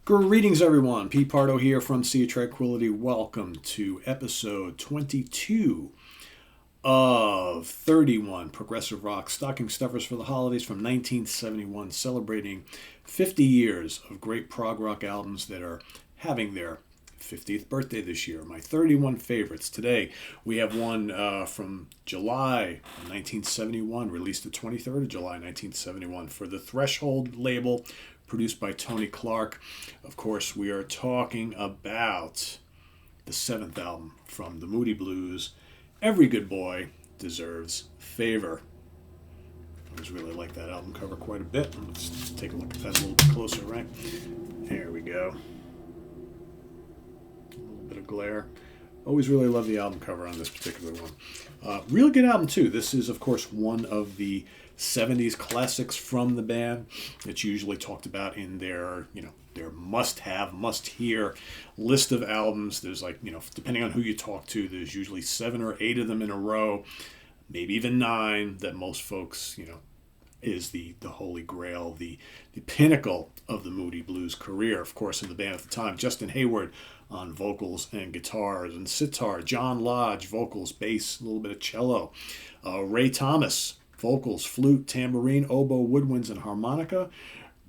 Greetings, everyone. Pete Pardo here from Sea of Tranquility. Welcome to episode 22 of 31 Progressive Rock Stocking Stuffers for the Holidays from 1971, celebrating 50 years of great prog rock albums that are having their 50th birthday this year. My 31 favorites. Today we have one from July 1971, released the 23rd of July 1971 for the Threshold label, produced by Tony Clark. Of course, we are talking about the seventh album from the Moody Blues, Every Good Boy Deserves Favor. I always really like that album cover quite a bit. Let's take a look at that a little bit closer, right? There we go. A little bit of glare. Always really love the album cover on this particular one. Real good album, too. This is, of course, one of the 70s classics from the band. It's usually talked about in their must-have, must-hear list of albums. There's depending on who you talk to, there's usually 7 or 8 of them in a row, maybe even 9, that most folks, is the holy grail, the pinnacle of the Moody Blues career. Of course, in the band at the time, Justin Hayward on vocals and guitars and sitar, John Lodge, vocals, bass, a little bit of cello, Ray Thomas, vocals, flute, tambourine, oboe, woodwinds, and harmonica.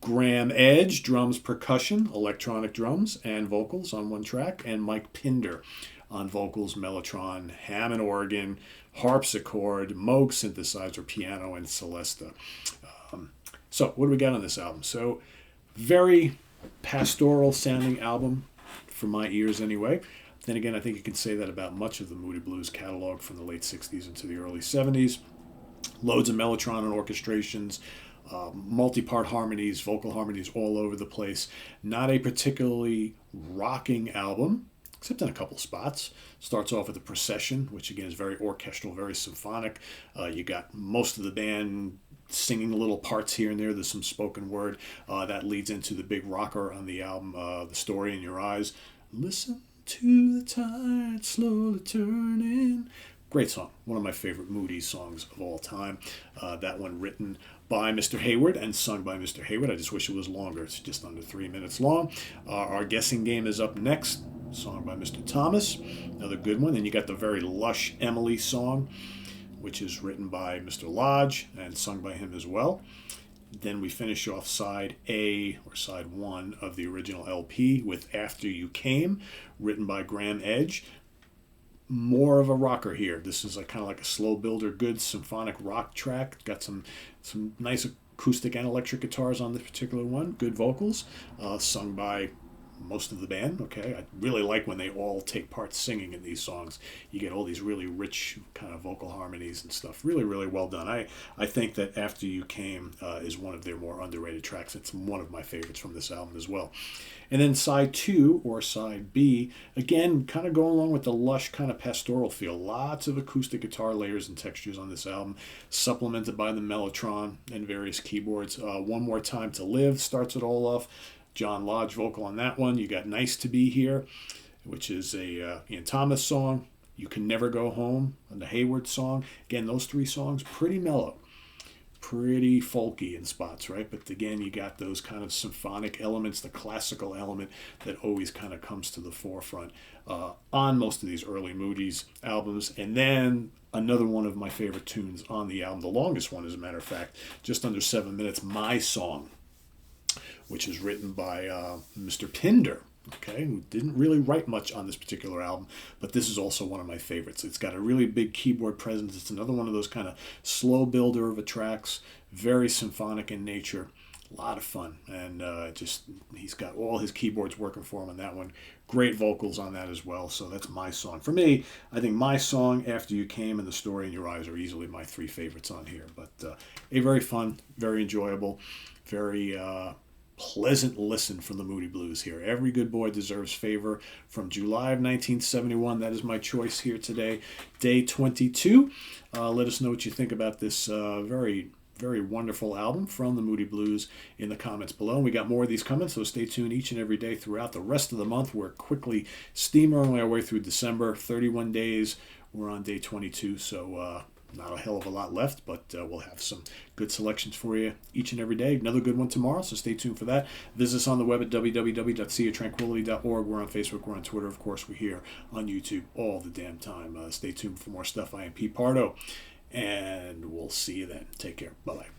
Graham Edge, drums, percussion, electronic drums, and vocals on one track. And Mike Pinder on vocals, mellotron, Hammond organ, harpsichord, Moog synthesizer, piano, and Celesta. So what do we got on this album? So very pastoral sounding album for my ears anyway. Then again, I think you can say that about much of the Moody Blues catalog from the late 60s into the early 70s. Loads of mellotron and orchestrations, multi-part harmonies, vocal harmonies all over the place. Not a particularly rocking album, except in a couple spots. Starts off with the procession, which again is very orchestral, very symphonic. You got most of the band singing little parts here and there. There's some spoken word. That leads into the big rocker on the album, The Story in Your Eyes. Listen to the tide slowly turning. Great song. One of my favorite Moody songs of all time. That one written by Mr. Hayward and sung by Mr. Hayward. I just wish it was longer. It's just under 3 minutes long. Our guessing game is up next. Song by Mr. Thomas. Another good one. Then you got the very lush Emily song, which is written by Mr. Lodge and sung by him as well. Then we finish off side A, or side 1 of the original LP, with After You Came, written by Graham Edge. More of a rocker here. This is kind of like a slow builder, good symphonic rock track. Got some nice acoustic and electric guitars on this particular one. Good vocals, sung by most of the band. Okay, I really like when they all take part singing in these songs. You get all these really rich kind of vocal harmonies and stuff. Really, really well done. I think that After You Came is one of their more underrated tracks. It's one of my favorites from this album as well. And then side 2, or side B, again, kind of going along with the lush kind of pastoral feel. Lots of acoustic guitar layers and textures on this album, supplemented by the mellotron and various keyboards. One More Time to Live starts it all off. John Lodge vocal on that one. You got Nice to Be Here, which is a Ian Thomas song. You Can Never Go Home, and the Hayward song. Again, those 3 songs, pretty mellow, pretty folky in spots, right? But again, you got those kind of symphonic elements, the classical element that always kind of comes to the forefront on most of these early Moody's albums. And then another one of my favorite tunes on the album, the longest one as a matter of fact, just under 7 minutes, My Song, which is written by Mr. Pinder, okay, who didn't really write much on this particular album, but this is also one of my favorites. It's got a really big keyboard presence. It's another one of those kind of slow builder of a tracks, very symphonic in nature. A lot of fun, and he's got all his keyboards working for him on that one. Great vocals on that as well, so that's My Song. For me, I think My Song, After You Came, and The Story in Your Eyes are easily my 3 favorites on here, but a very fun, very enjoyable, very pleasant listen from the Moody Blues here. Every Good Boy Deserves Favor from July of 1971. That is my choice here today. Day 22. Let us know what you think about this very, very wonderful album from the Moody Blues in the comments below. And we got more of these coming, so stay tuned each and every day throughout the rest of the month. We're quickly steamrolling our way through December. 31 days. We're on day 22, so Not a hell of a lot left, but we'll have some good selections for you each and every day. Another good one tomorrow, so stay tuned for that. Visit us on the web at www.seaoftranquility.org. We're on Facebook, we're on Twitter, of course, we're here on YouTube all the damn time. Stay tuned for more stuff. I am Pete Pardo, and we'll see you then. Take care. Bye-bye.